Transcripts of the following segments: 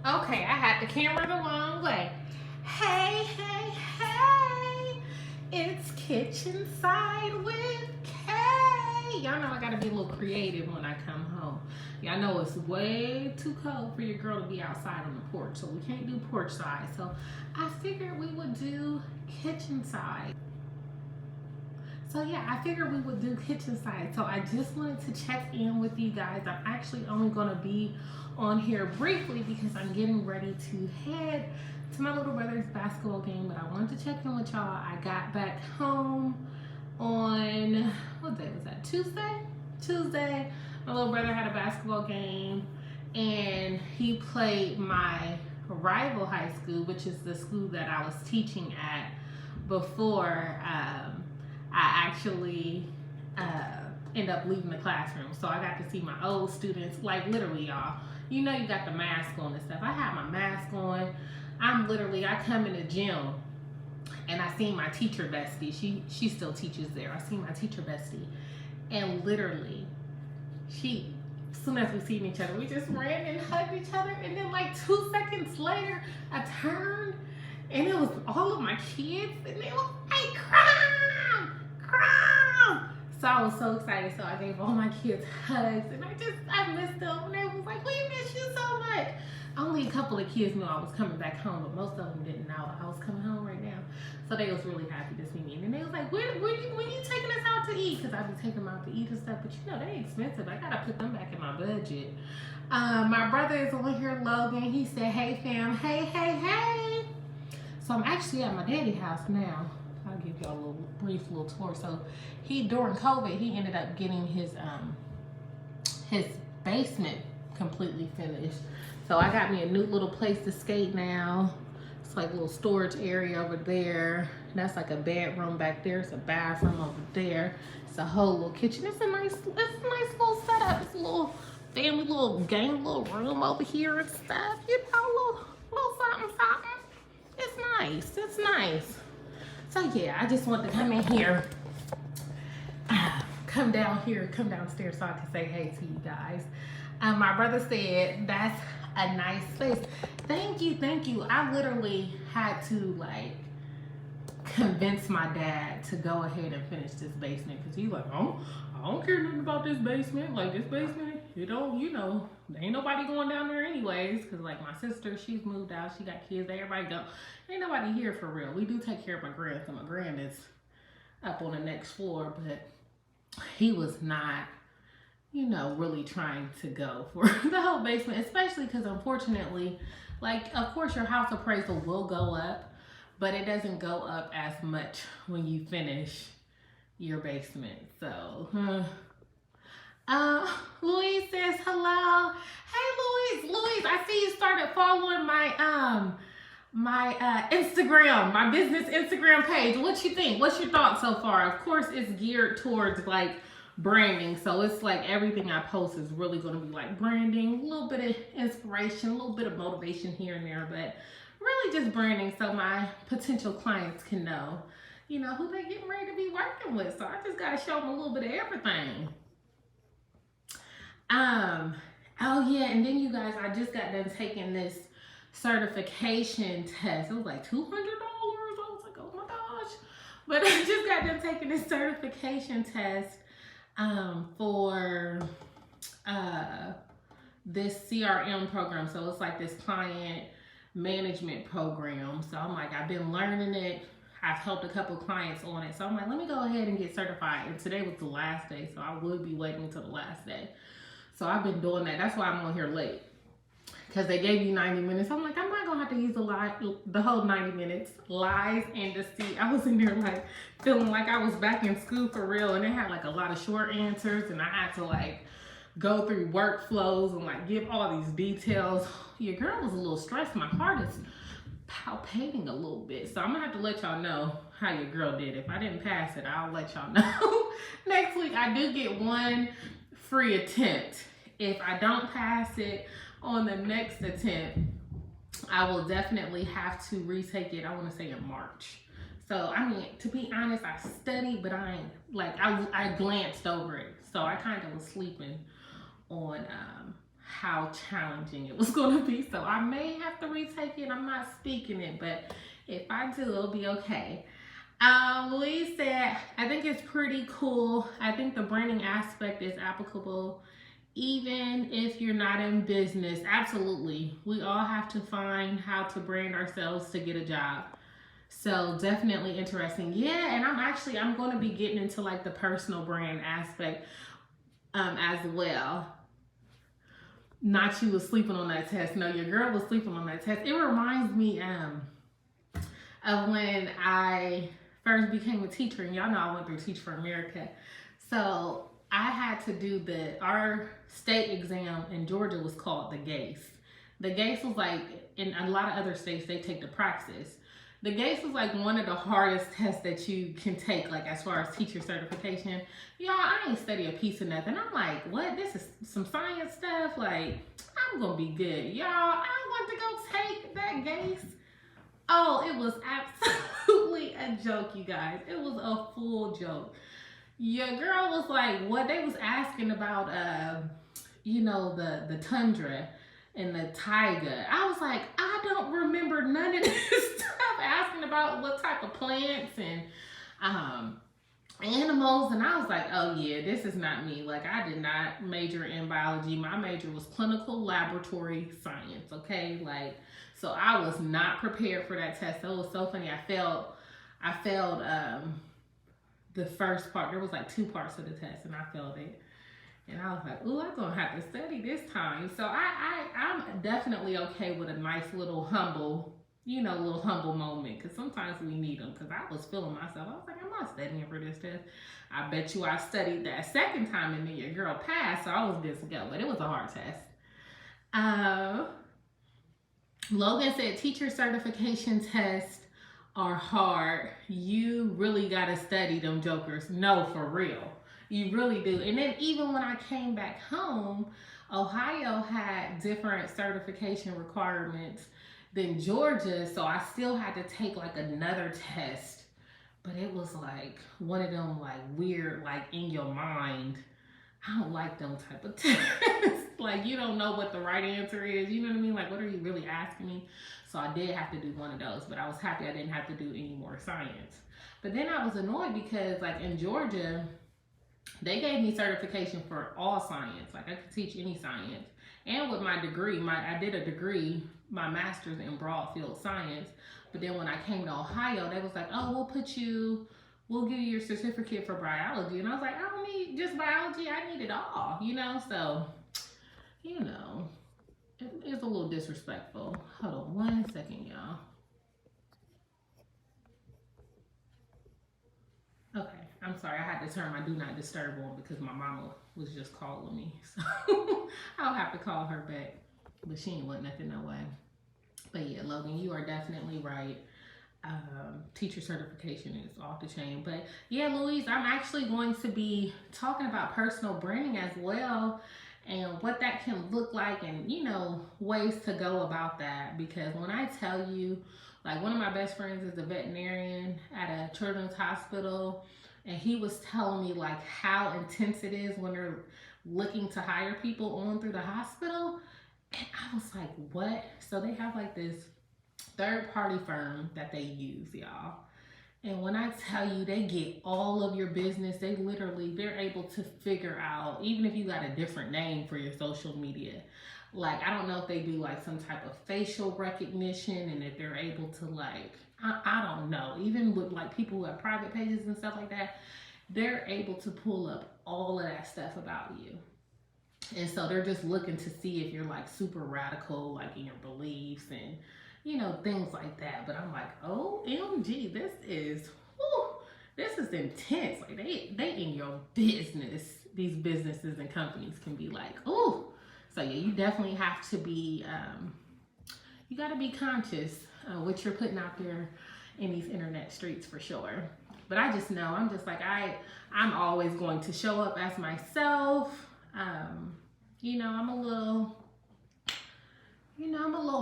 Okay, I had the camera the wrong way. Hey, hey, hey! It's Kitchen Side with Kay. Y'all know I gotta be a little creative when I come home. Y'all know it's way too cold for your girl to be outside on the porch, so we can't do porch side. So I figured we would do kitchen side. So yeah, I figured we would do kitchen side. So I just wanted to check in with you guys. I'm actually only gonna be on here briefly because I'm getting ready to head to my little brother's basketball game. But I wanted to check in with y'all. I got back home on, what day was that? Tuesday? Tuesday. My little brother had a basketball game and he played my rival high school, which is the school that I was teaching at before I actually end up leaving the classroom. So I got to see my old students, like literally, y'all. You know, you got the mask on and stuff. I had my mask on. I come in the gym and I seen my teacher bestie. She still teaches there. I seen my teacher bestie, and literally, as soon as we seen each other, we just ran and hugged each other. And then like 2 seconds later, I turned and it was all of my kids, and they was like, "Crom, Crom." So I was so excited. So I gave all my kids hugs, and I missed them. And they was like, "We miss you so much." Only a couple of kids knew I was coming back home, but most of them didn't know I was coming home right now. So they was really happy to see me. And they was like, when you taking us out to eat? Because I be taking them out to eat and stuff. But you know, they expensive. I got to put them back in my budget. My brother is on here, Logan. He said, "Hey, fam. Hey, hey, hey." So I'm actually at my daddy's house now. I'll give y'all a brief little tour. So during COVID, he ended up getting his basement completely finished. So I got me a new little place to skate now. It's like a little storage area over there. That's like a bedroom back there. It's a bathroom over there. It's a whole little kitchen. It's a nice little setup. It's a little family, little game, little room over here and stuff. You know, little something, something. It's nice. It's nice. So yeah, I just want to come in here, come downstairs so I can say hey to you guys. My brother said that's a nice space. Thank you, thank you. I literally had to like convince my dad to go ahead and finish this basement because he's like, "Oh, I don't care nothing about this basement. Like this basement, there ain't nobody going down there anyways." Because like my sister, she's moved out, she got kids, everybody go. Ain't nobody here for real. We do take care of my grand, so my grand is up on the next floor, but he was not, really trying to go for the whole basement, especially because unfortunately, like, of course your house appraisal will go up, but it doesn't go up as much when you finish your basement. So, Louise says hello. Hey, Louise, I see you started following my Instagram, my business Instagram page. What you think? What's your thoughts so far? Of course, it's geared towards like branding, so it's like everything I post is really going to be like branding, a little bit of inspiration, a little bit of motivation here and there, but really just branding so my potential clients can know, who they getting ready to be working with. So I just got to show them a little bit of everything. Oh yeah, and then you guys, I just got done taking this certification test. It was like $200. I was like, oh my gosh. But I just got done taking this certification test for this CRM program. So it's like this client management program. So I'm like, I've been learning it. I've helped a couple clients on it. So I'm like, let me go ahead and get certified. And today was the last day, so I would be waiting until the last day. So I've been doing that. That's why I'm on here late. Because they gave you 90 minutes. I'm like, I'm not going to have to use the whole 90 minutes. Lies and deceit. I was in there like feeling like I was back in school for real. And they had like a lot of short answers. And I had to like go through workflows and like give all these details. Your girl was a little stressed. My heart is palpating a little bit. So I'm going to have to let y'all know how your girl did. If I didn't pass it, I'll let y'all know. Next week, I do get one free attempt. If I don't pass it on the next attempt, I will definitely have to retake it. I want to say in March. So, I mean, to be honest, I studied, but I glanced over it. So I kind of was sleeping on how challenging it was going to be. So I may have to retake it. I'm not speaking it, but if I do, it'll be okay. Louise said, I think it's pretty cool. I think the branding aspect is applicable even if you're not in business. Absolutely. We all have to find how to brand ourselves to get a job. So definitely interesting. Yeah, and I'm going to be getting into like the personal brand aspect as well. Not you was sleeping on that test. No, your girl was sleeping on that test. It reminds me of when I first became a teacher, and y'all know I went through Teach for America. So I had to do our state exam in Georgia was called the GACE. The GACE was like, in a lot of other states, they take the praxis. The GACE was like one of the hardest tests that you can take, like as far as teacher certification. Y'all, I ain't study a piece of nothing. I'm like, what? This is some science stuff? Like, I'm gonna be good. Y'all, I want to go take that GACE. Oh, it was absolutely a joke, you guys. It was a full joke. Your girl was like, what? They was asking about, the tundra and the taiga. I was like, I don't remember none of this stuff. Asking about what type of plants and animals, and I was like, oh yeah, this is not me. Like, I did not major in biology. My major was clinical laboratory science, okay? Like, so I was not prepared for that test. So it was so funny. I failed the first part. There was like 2 parts of the test, and I failed it. And I was like, ooh, I'm gonna have to study this time. So I'm definitely okay with a nice little humble moment, because sometimes we need them, because I was feeling myself. I was like, I'm not studying for this test. I bet you I studied that second time, and then your girl passed, so I was good to go. But it was a hard test. Logan said, teacher certification tests are hard. You really gotta study them jokers. No, for real. You really do. And then even when I came back home, Ohio had different certification requirements than Georgia, so I still had to take like another test. But it was like one of them like weird, like in your mind. I don't like them type of tests. Like, you don't know what the right answer is. You know what I mean? Like, what are you really asking me? So I did have to do one of those, but I was happy I didn't have to do any more science. But then I was annoyed because like in Georgia, they gave me certification for all science. Like, I could teach any science. And with my degree, I did a degree, my master's in broad field science. But then when I came to Ohio, they was like, oh, we'll give you your certificate for biology. And I was like, I don't need just biology, I need it all, So, it's a little disrespectful. Hold on 1 second, y'all. Okay, I'm sorry, I had to turn my do not disturb on because my mama was just calling me. So I'll have to call her back. But she ain't want nothing no way. But yeah, Logan, you are definitely right. Teacher certification is off the chain. But yeah, Louise, I'm actually going to be talking about personal branding as well, and what that can look like, and ways to go about that. Because when I tell you, like, one of my best friends is a veterinarian at a children's hospital, and he was telling me like how intense it is when they're looking to hire people on through the hospital. And I was like, what? So they have like this third-party firm that they use, y'all. And when I tell you, they get all of your business. They're able to figure out, even if you got a different name for your social media. Like, I don't know if they do like some type of facial recognition, and if they're able to like, I don't know. Even with like people who have private pages and stuff like that, they're able to pull up all of that stuff about you. And so they're just looking to see if you're like super radical, like in your beliefs and, things like that. But I'm like, OMG, this is intense. Like, they in your business. These businesses and companies can be like, oh. So yeah, you definitely have to be, you got to be conscious what you're putting out there in these internet streets, for sure. But I just know, I'm just like, I'm always going to show up as myself. I'm a little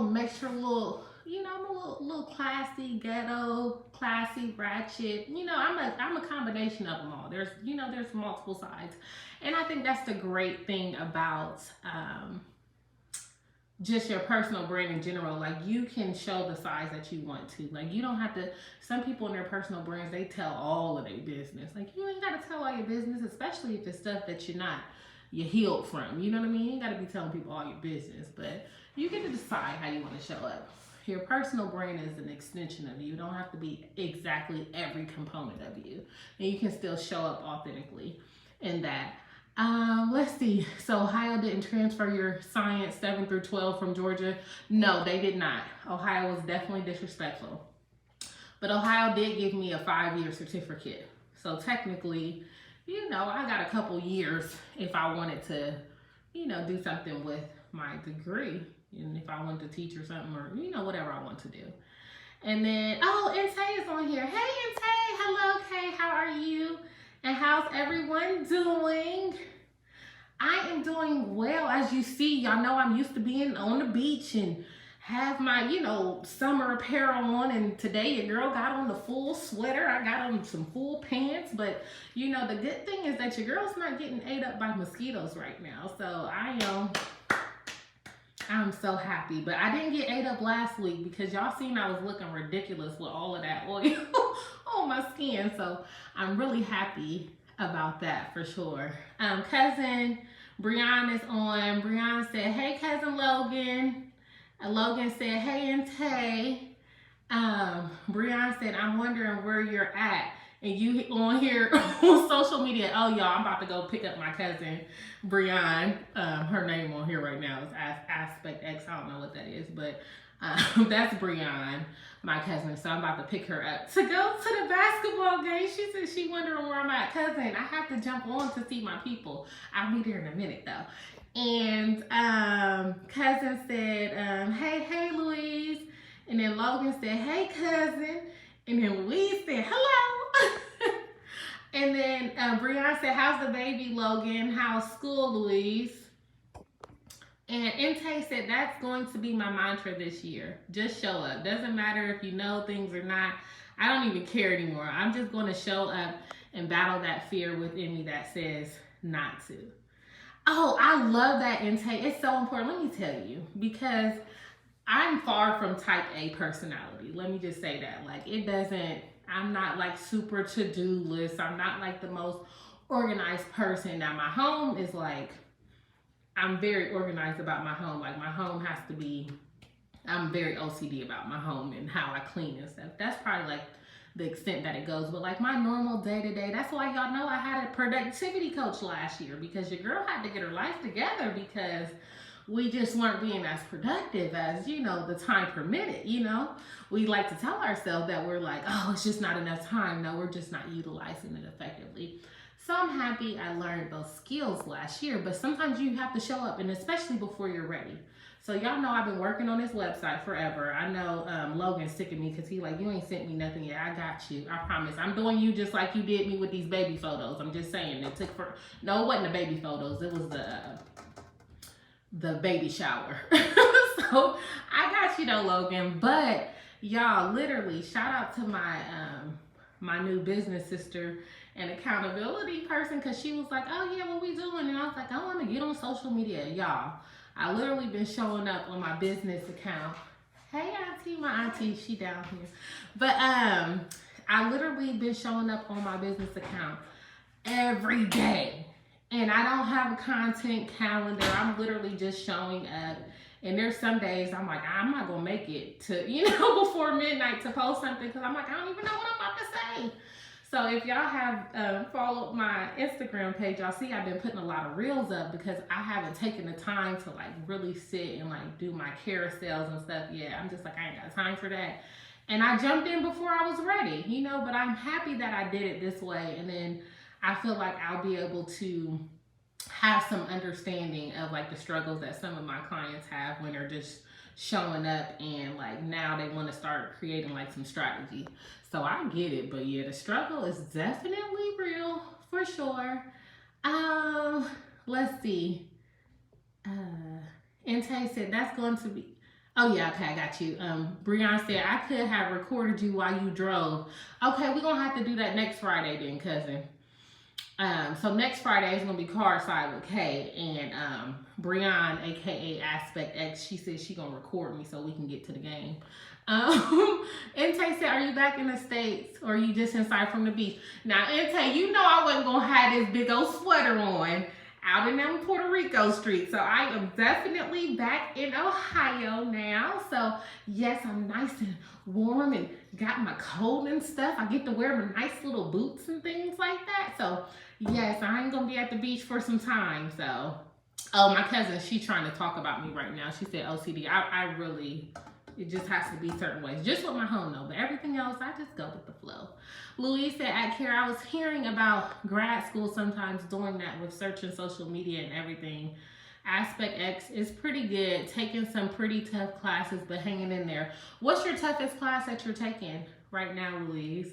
mixture, I'm a little classy, ghetto, classy, ratchet. I'm a combination of them all. There's multiple sides. And I think that's the great thing about just your personal brand in general. Like, you can show the size that you want to. Like, you don't have to. Some people in their personal brands, they tell all of their business. Like, you ain't got to tell all your business, especially if it's stuff that you're healed from. You know what I mean? You ain't got to be telling people all your business, but you get to decide how you want to show up. Your personal brand is an extension of you. You don't have to be exactly every component of you, and you can still show up authentically in that. Let's see. So Ohio didn't transfer your science 7 through 12 from Georgia. No, they did not. Ohio was definitely disrespectful. But Ohio did give me a 5-year certificate. So technically, I got a couple years if I wanted to, do something with my degree. And if I wanted to teach or something, or, whatever I want to do. And then, Tay is on here. Hey, Tay. Hello, Kay. How are you? And how's everyone doing? I am doing well. As you see, y'all know I'm used to being on the beach and have my, summer apparel on. And today your girl got on the full sweater. I got on some full pants. But, the good thing is that your girl's not getting ate up by mosquitoes right now. So I'm so happy. But I didn't get ate up last week because y'all seen I was looking ridiculous with all of that oil on my skin. So I'm really happy about that for sure. Cousin Brianna is on. Brianna said, hey, Cousin Logan. Logan said, hey, and Tay. Brianna said, I'm wondering where you're at. And you on here on social media. Oh, y'all, I'm about to go pick up my cousin, Brianna. Her name on here right now is Aspect X. I don't know what that is, but that's Brianna, my cousin. So I'm about to pick her up to go to the basketball game. She said she wondering where I'm at. Cousin, I have to jump on to see my people. I'll be there in a minute, though. And cousin said, hey, Louise. And then Logan said, hey, cousin. And then Louise said, hello. And then Brianna said, how's the baby, Logan? How's school, Louise? And Intay said, that's going to be my mantra this year. Just show up. Doesn't matter if you know things or not. I don't even care anymore. I'm just going to show up and battle that fear within me that says not to. Oh, I love that, Intay. It's so important. Let me tell you, because I'm far from type A personality. Let me just say that. Like, I'm not like super to-do list. I'm not like the most organized person. Now, my home is like, I'm very organized about my home. Like, my home has to be, I'm very OCD about my home and how I clean and stuff. That's probably like the extent that it goes. But like my normal day-to-day, that's why y'all know I had a productivity coach last year, because your girl had to get her life together because we just weren't being as productive as, the time permitted, We like to tell ourselves that we're like, oh, it's just not enough time. No, we're just not utilizing it effectively. So I'm happy I learned those skills last year, but sometimes you have to show up, and especially before you're ready. So y'all know I've been working on this website forever. I know Logan's sick of me because he like, you ain't sent me nothing yet. I got you. I promise. I'm doing you just like you did me with these baby photos. I'm just saying. No, it wasn't the baby photos. It was the baby shower. So I got you though, Logan. But y'all, literally, shout out to my new business sister and accountability person, because she was like, oh yeah, what we doing? And I was like, I want to get on social media. Y'all, I literally been showing up on my business account. Hey auntie, my auntie, she down here. But I literally been showing up on my business account every day. And I don't have a content calendar. I'm literally just showing up. And there's some days I'm like, I'm not gonna make it to, before midnight to post something, because I'm like, I don't even know what I'm about to say. So if y'all have followed my Instagram page, y'all see I've been putting a lot of reels up because I haven't taken the time to like really sit and like do my carousels and stuff. Yeah, I'm just like, I ain't got time for that. And I jumped in before I was ready, but I'm happy that I did it this way. And then I feel like I'll be able to have some understanding of like the struggles that some of my clients have when they're just showing up, and like now they want to start creating like some strategy. So I get it, but yeah, the struggle is definitely real for sure. Let's see. Intay said that's going to be, oh yeah, okay, I got you. Brianna said I could have recorded you while you drove. Okay, we're gonna have to do that next Friday then, cousin. So next Friday is gonna be Car Side with Kay and Breon, aka Aspect X. She said she gonna record me so we can get to the game. Inte said, "Are you back in the States or are you just inside from the beach?" Now, Inte, you know I wasn't gonna have this big old sweater on out in them Puerto Rico streets. So I am definitely back in Ohio now. So yes, I'm nice and warm and got my coat and stuff. I get to wear my nice little boots and things like that. So yes, I ain't gonna be at the beach for some time. So, oh, my cousin, she's trying to talk about me right now. She said OCD. I really, it just has to be certain ways. Just with my home though, but everything else, I just go with the flow. Louise said, at Care, I was hearing about grad school sometimes doing that with searching social media and everything. Aspect X is pretty good, taking some pretty tough classes, but hanging in there. What's your toughest class that you're taking right now, Louise?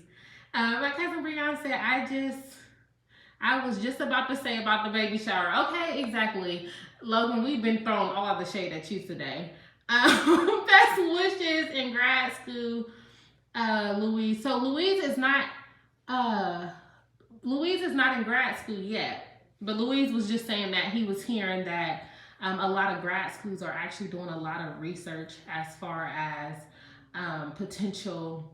My cousin Breon said, I was just about to say about the baby shower. Okay, exactly. Logan, we've been throwing all the shade at you today. Best wishes in grad school, Louise. So Louise is not in grad school yet. But Louise was just saying that he was hearing that a lot of grad schools are actually doing a lot of research as far as potential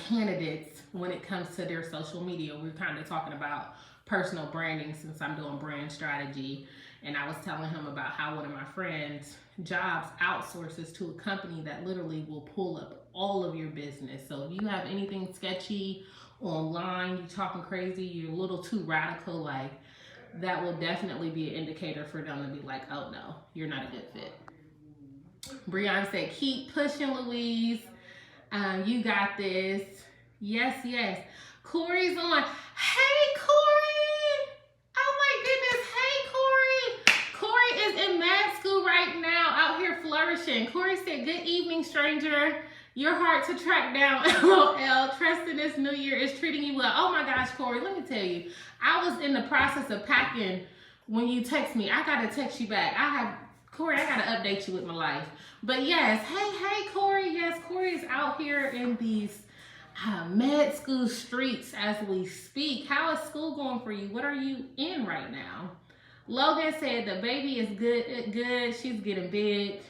candidates when it comes to their social media. We're kind of talking about personal branding since I'm doing brand strategy. And I was telling him about how one of my friends' jobs outsources to a company that literally will pull up all of your business. So if you have anything sketchy online, you're talking crazy, you're a little too radical, like, that will definitely be an indicator for them to be like, oh no, you're not a good fit. Breon said, keep pushing, Louise. You got this. Yes, yes. Corey's on. Hey, Corey. Oh my goodness. Hey, Corey. Corey is in med school right now, out here flourishing. Corey said, good evening, stranger. You're hard to track down, LOL. Trust in this new year is treating you well. Oh my gosh, Corey, let me tell you. I was in the process of packing when you text me. I gotta text you back. Corey, I gotta update you with my life. But yes, hey, Corey. Yes, Corey is out here in these med school streets as we speak. How is school going for you? What are you in right now? Logan said the baby is good. She's getting big.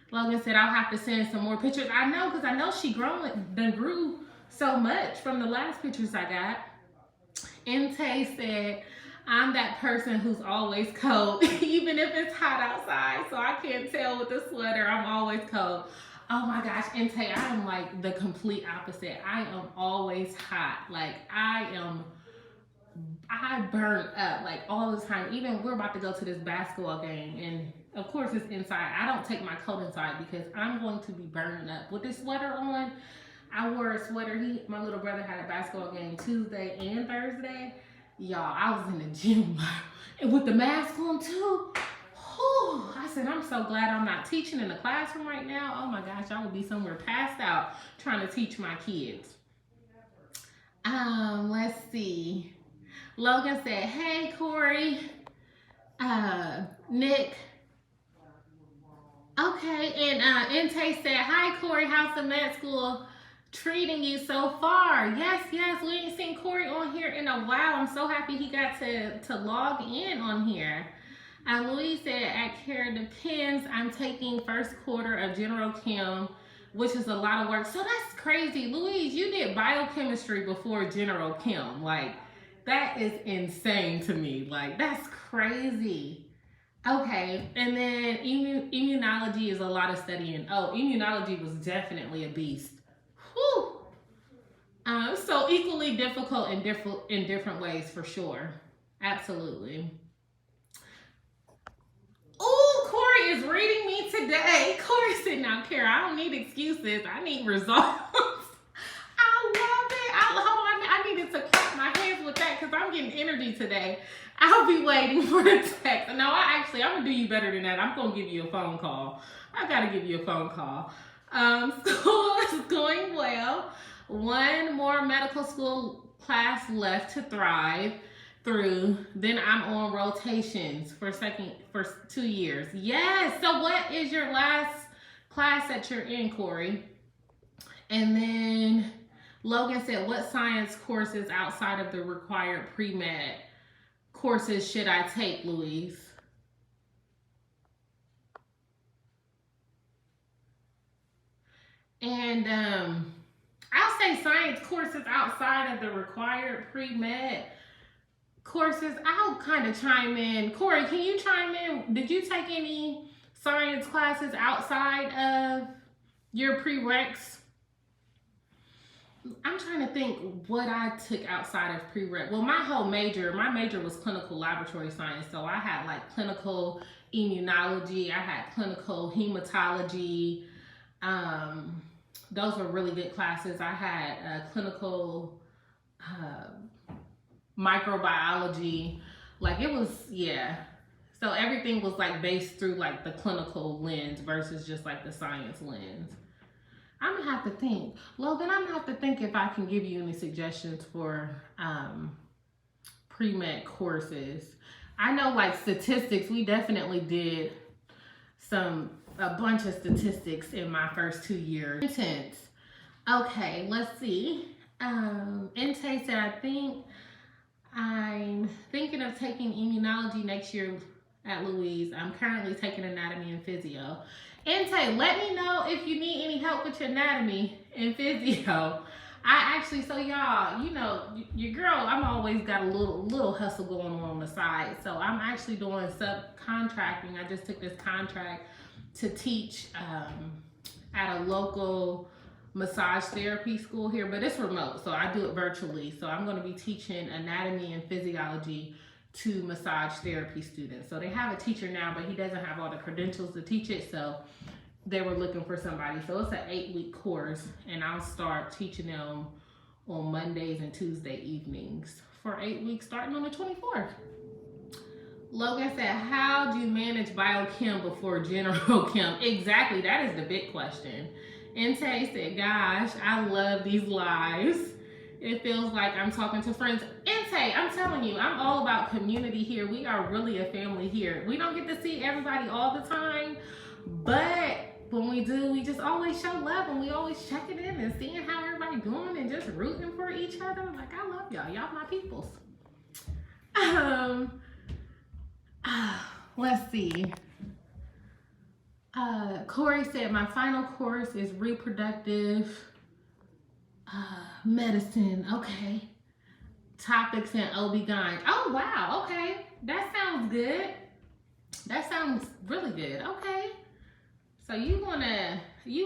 Logan said, I'll have to send some more pictures. I know, because I know she grew so much from the last pictures I got. Inte said, I'm that person who's always cold, even if it's hot outside. So I can't tell with the sweater, I'm always cold. Oh my gosh, Inte, I am like the complete opposite. I am always hot. Like I burn up like all the time. Even we're about to go to this basketball game and of course it's inside. I don't take my coat inside because I'm going to be burning up. With this sweater on, I wore a sweater. My little brother had a basketball game Tuesday and Thursday. Y'all, I was in the gym and with the mask on too. Whew, I said, I'm so glad I'm not teaching in the classroom right now. Oh my gosh, I would be somewhere passed out trying to teach my kids. Let's see. Logan said, hey, Corey. Nick. Okay, and Inte said, hi, Corey, how's the med school treating you so far? Yes, we ain't seen Corey on here in a while. I'm so happy he got to log in on here. Louise said, at Care Depends, I'm taking first quarter of General Chem, which is a lot of work. So that's crazy. Louise, you did biochemistry before General Chem. Like, that is insane to me. Like, that's crazy. Okay, and then immunology is a lot of studying. Oh, immunology was definitely a beast. Whew. So equally difficult in different ways for sure. Absolutely. Oh, Corey is reading me today. Corey said, now, Kara, I don't need excuses. I need results. I love it. I needed to clap my hands with that because I'm getting energy today. I'll be waiting for the text. No, I'm going to do you better than that. I'm going to give you a phone call. I got to give you a phone call. School is going well. One more medical school class left to thrive through. Then I'm on rotations for 2 years. Yes. So what is your last class that you're in, Corey? And then Logan said, what science courses outside of the required pre-med courses should I take, Louise? And I'll say science courses outside of the required pre-med courses. I'll kind of chime in. Corey, can you chime in? Did you take any science classes outside of your prereqs? I'm trying to think what I took outside of prereq. Well, my major was clinical laboratory science. So I had like clinical immunology, I had clinical hematology. Those were really good classes. I had clinical microbiology. Like it was, yeah. So everything was like based through like the clinical lens versus just like the science lens. I'm gonna have to think. Logan, I'm gonna have to think if I can give you any suggestions for pre-med courses. I know like statistics, we definitely did a bunch of statistics in my first 2 years. Intense. Okay, let's see. Inte said, I think I'm thinking of taking immunology next year at Louise. I'm currently taking anatomy and physio. Inte, let me know if you need any help with your anatomy and physio. I actually, so y'all, you know, your girl, I'm always got a little hustle going on the side. So I'm actually doing subcontracting. I just took this contract to teach at a local massage therapy school here, but it's remote, so I do it virtually. So I'm going to be teaching anatomy and physiology to massage therapy students. So they have a teacher now, but he doesn't have all the credentials to teach it, so they were looking for somebody. So it's an 8-week course, and I'll start teaching them on Mondays and Tuesday evenings for 8 weeks starting on the 24th. Logan said, how do you manage biochem before general chem? Exactly, that is the big question. Inte said, gosh, I love these lives. It feels like I'm talking to friends. Inte, I'm telling you, I'm all about community here. We are really a family here. We don't get to see everybody all the time, but when we do, we just always show love and we always checking in and seeing how everybody doing and just rooting for each other. Like, I love y'all. Y'all my peoples. Let's see. Corey said, my final course is reproductive medicine. Okay. Topics in OB-GYN. Oh, wow. Okay. That sounds good. That sounds really good. Okay. So you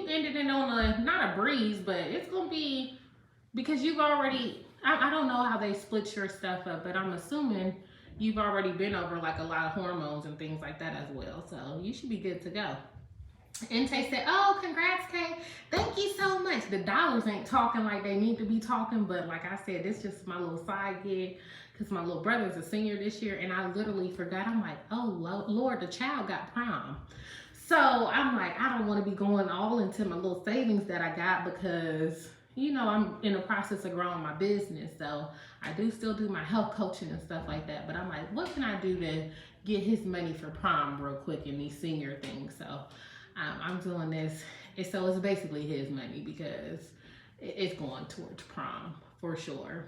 ended it on not a breeze, but it's going to be, because you've already, I don't know how they split your stuff up, but I'm assuming you've already been over like a lot of hormones and things like that as well. So you should be good to go. Inte said, oh, congrats, Kay. Thank you so much. The dollars ain't talking like they need to be talking, but like I said, this just my little side gig because my little brother's a senior this year, and I literally forgot. I'm like, oh, Lord, the child got prom. So I'm like, I don't want to be going all into my little savings that I got because, you know, I'm in the process of growing my business. So I do still do my health coaching and stuff like that. But I'm like, what can I do to get his money for prom real quick in these senior things? So I'm doing this. So it's basically his money because it's going towards prom for sure.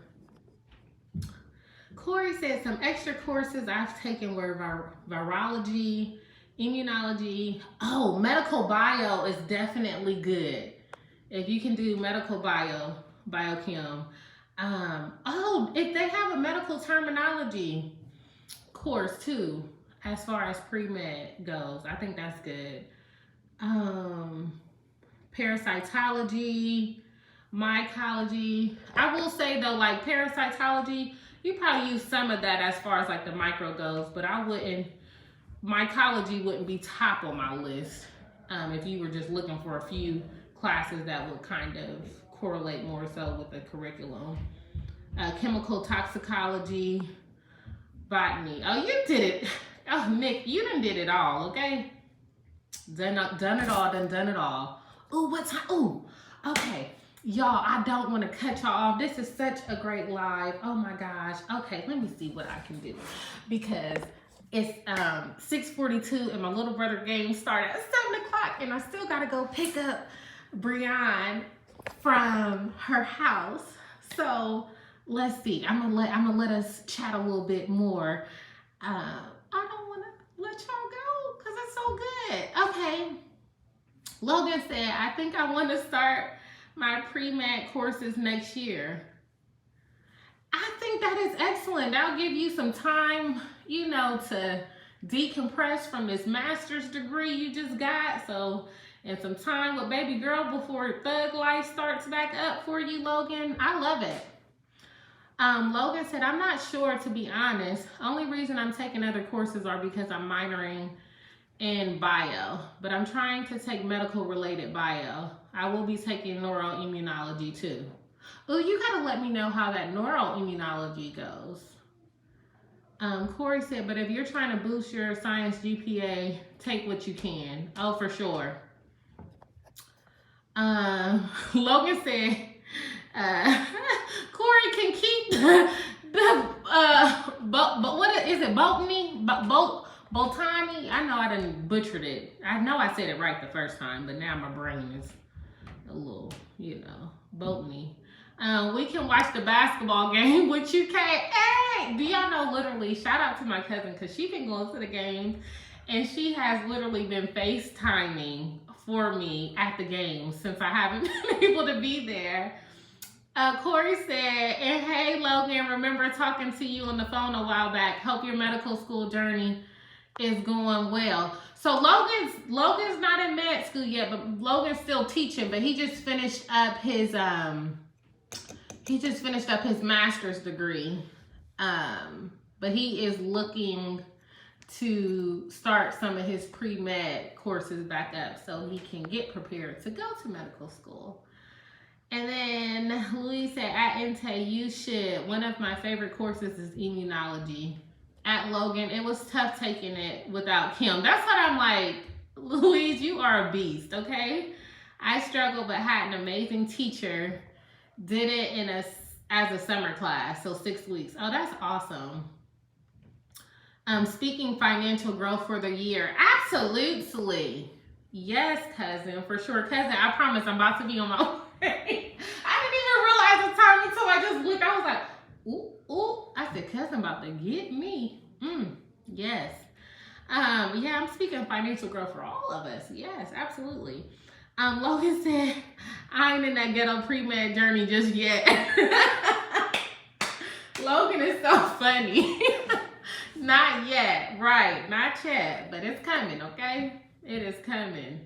Corey said some extra courses I've taken were virology, immunology. Oh, medical bio is definitely good. If you can do medical biochem. Oh, if they have a medical terminology course too, as far as pre-med goes, I think that's good. Parasitology, mycology. I will say though, like parasitology, you probably use some of that as far as like the micro goes, but mycology wouldn't be top on my list if you were just looking for a few classes that would kind of correlate more so with the curriculum. Chemical toxicology, botany. Oh, you did it. Oh, Nick, you done did it all, okay? Done it all. Ooh, what time? Ooh, okay. Y'all, I don't want to cut y'all off. This is such a great live. Oh my gosh. Okay, let me see what I can do. Because it's 6:42 and my little brother game started at 7 o'clock and I still got to go pick up Brianne from her house. So let's see. I'm gonna let us chat a little bit more. I don't want to let y'all go because it's so good. Okay. Logan said, I think I want to start my pre-med courses next year. I think that is excellent. That'll give you some time, you know, to decompress from this master's degree you just got. So, and some time with baby girl before thug life starts back up for you, Logan. I love it. Logan said, I'm not sure, to be honest. Only reason I'm taking other courses are because I'm minoring in bio, but I'm trying to take medical related bio. I will be taking neuroimmunology too. Oh, you gotta let me know how that neuroimmunology goes. Corey said, but if you're trying to boost your science GPA, take what you can. Oh, for sure. Logan said, Corey can keep but what is it? Botany? Botany? I know I done butchered it. I know I said it right the first time, but now my brain is a little, you know, botany. We can watch the basketball game with UK. Hey, do y'all know, literally, shout out to my cousin, because she's been going to the games, and she has literally been FaceTiming for me at the game since I haven't been able to be there. Corey said, and hey, Logan, remember talking to you on the phone a while back. Hope your medical school journey is going well. So Logan's not in med school yet, but Logan's still teaching, but he just finished up his master's degree. But he is looking to start some of his pre-med courses back up so he can get prepared to go to medical school. And then Louise said, at Inte, you should. One of my favorite courses is immunology. At Logan, it was tough taking it without Kim. That's what I'm like, Louise, you are a beast, okay? I struggled but had an amazing teacher. Did it as a summer class, so 6 weeks. Oh, that's awesome. Speaking financial growth for the year. Absolutely. Yes, cousin, for sure. Cousin, I promise I'm about to be on my way. I didn't even realize the time until I just looked. I was like, ooh. I said, cousin about to get me. Yes. Yeah, I'm speaking financial growth for all of us. Yes, absolutely. Logan said, I ain't in that ghetto pre-med journey just yet. Logan is so funny. Not yet, right, not yet, but it's coming, okay? It is coming.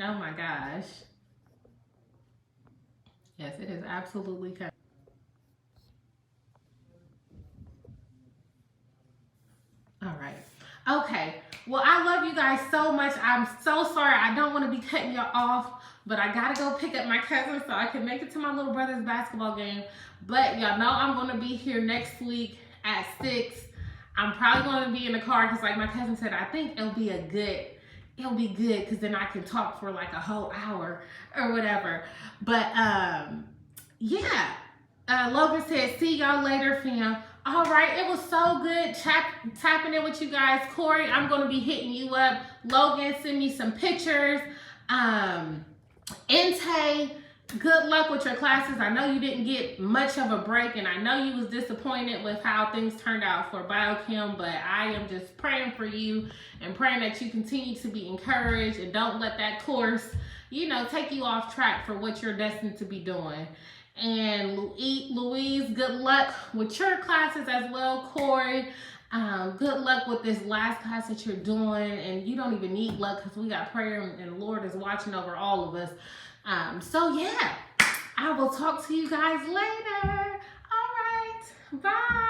Oh my gosh. Yes, it is absolutely coming. All right. Okay. Well, I love you guys so much. I'm so sorry. I don't want to be cutting y'all off, but I got to go pick up my cousin so I can make it to my little brother's basketball game. But y'all know I'm going to be here next week at 6. I'm probably going to be in the car because, like my cousin said, I think it'll be good because then I can talk for like a whole hour or whatever. But yeah, Logan said, see y'all later, fam. All right, it was so good tapping in with you guys. Corey, I'm going to be hitting you up. Logan, send me some pictures. Inte, good luck with your classes. I know you didn't get much of a break, and I know you was disappointed with how things turned out for biochem, but I am just praying for you and praying that you continue to be encouraged and don't let that course, you know, take you off track for what you're destined to be doing. And Louise, good luck with your classes as well. Corey, good luck with this last class that you're doing. And you don't even need luck because we got prayer and the Lord is watching over all of us. So yeah, I will talk to you guys later. All right, bye.